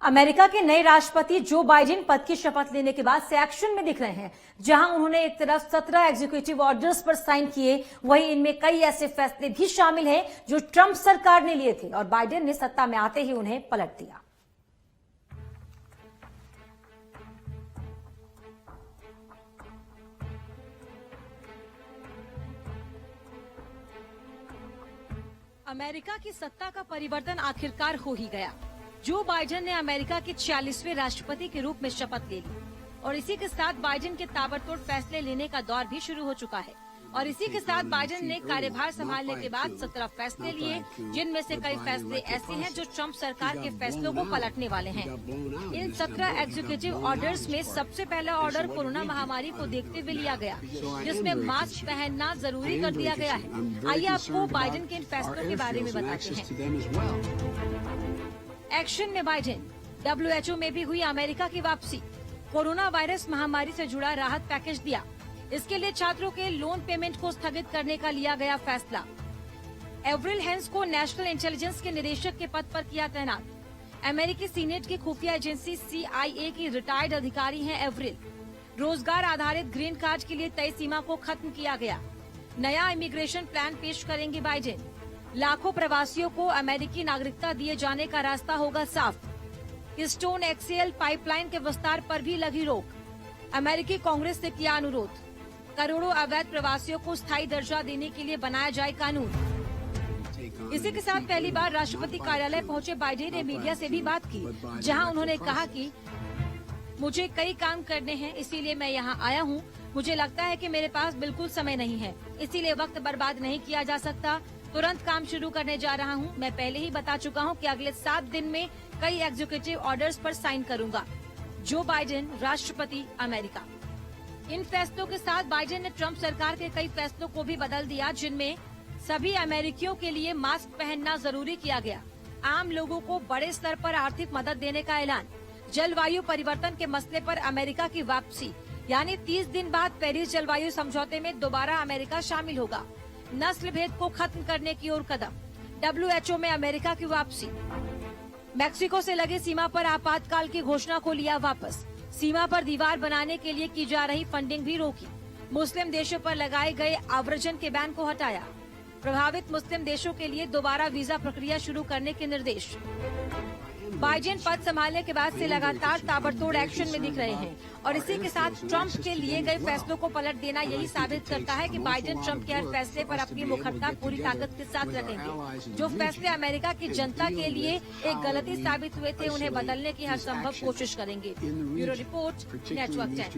America के नए राष्ट्रपति जो बाइडेन पद की शपथ लेने के बाद से एक्शन में दिख रहे हैं। जहां उन्होंने एक तरफ 17 एग्जीक्यूटिव ऑर्डर्स पर साइन किए, वहीं इनमें कई ऐसे फैसले भी शामिल हैं जो ट्रंप सरकार ने लिए थे और बाइडेन ने सत्ता में आते ही उन्हें पलट दिया। अमेरिका की सत्ता का परिवर्तन आखिरकार हो ही गया। जो बाइडेन ने अमेरिका के 46वें राष्ट्रपति के रूप में शपथ ले ली और इसी के साथ बाइडेन के ताबड़तोड़ फैसले लेने का दौर भी शुरू हो चुका है। और इसी के साथ बाइडेन ने कार्यभार संभालने के बाद 17 फैसले लिए, जिनमें से कई फैसले ऐसे हैं जो ट्रंप सरकार के फैसलों को पलटने वाले हैं। इन 17 एग्जीक्यूटिव ऑर्डर्स में सबसे पहला ऑर्डर कोरोना महामारी को देखते हुए लिया गया, जिसमें मास्क पहनना जरूरी कर दिया गया है। आइए आपको बाइडेन के इन फैसलों के बारे में बताते हैं। एक्शन में बाइडेन, WHO में भी हुई अमेरिका की वापसी, कोरोना वायरस महामारी से जुड़ा राहत पैकेज दिया। इसके लिए छात्रों के लोन पेमेंट को स्थगित करने का लिया गया फैसला। एवरिल हेंस को नेशनल इंटेलिजेंस के निदेशक के पद पर किया तैनात। अमेरिकी सीनेट की खुफिया एजेंसी CIA की रिटायर्ड अधिकारी हैं एवरिल। रोजगार आधारित ग्रीन कार्ड के लिए तय सीमा को खत्म किया गया। नया इमिग्रेशन प्लान पेश करेंगे बाइडेन। लाखों प्रवासियों को अमेरिकी नागरिकता दिए जाने का रास्ता होगा साफ। स्टोन XL पाइपलाइन के विस्तार पर भी लगी रोक। अमेरिकी कांग्रेस से किया अनुरोध। करोड़ों अवैध प्रवासियों को स्थायी दर्जा देने के लिए बनाया जाए कानून। इसी के साथ पहली बार राष्ट्रपति कार्यालय पहुंचे बाइडेन ने मीडिया से भी बात की, जहां उन्होंने कहा कि मुझे कई काम करने हैं, इसीलिए मैं यहां आया हूं। मुझे लगता है कि मेरे पास बिल्कुल समय नहीं है, इसीलिए वक्त बर्बाद नहीं किया जा सकता। तुरंत काम शुरू करने जा रहा हूं। मैं पहले ही बता चुका हूं कि अगले 7 दिन में कई एग्जीक्यूटिव ऑर्डर्स पर साइन करूंगा। जो बाइडेन, राष्ट्रपति अमेरिका। इन फैसलों के साथ बाइडेन ने ट्रंप सरकार के कई फैसलों को भी बदल दिया, जिनमें सभी अमेरिकियों के लिए मास्क पहनना जरूरी किया गया। आम लोगों को बड़े स्तर पर आर्थिक मदद देने का ऐलान। जलवायु परिवर्तन के मसले पर अमेरिका की वापसी, यानी 30 दिन बाद पेरिस जलवायु समझौते में दोबारा अमेरिका शामिल होगा। नस्ल भेद को खत्म करने की ओर कदम। WHO में अमेरिका की वापसी। मैक्सिको से लगे सीमा पर आपातकाल की घोषणा को लिया वापस। सीमा पर दीवार बनाने के लिए की जा रही फंडिंग भी रोकी। मुस्लिम देशों पर लगाए गए आव्रजन के बैन को हटाया। प्रभावित मुस्लिम देशों के लिए दोबारा वीजा प्रक्रिया शुरू करने के निर्देश। बाइडेन पद संभालने के बाद से लगातार ताबड़तोड़ एक्शन में दिख रहे हैं और इसी के साथ ट्रंप के लिए गए फैसलों को पलट देना यही साबित करता है कि बाइडेन ट्रंप के हर फैसले पर अपनी मुखरता पूरी ताकत के साथ रखेंगे। जो फैसले अमेरिका की जनता के लिए एक गलती साबित हुए थे, उन्हें बदलने की हर संभव कोशिश करेंगे। Bureau report, network 10।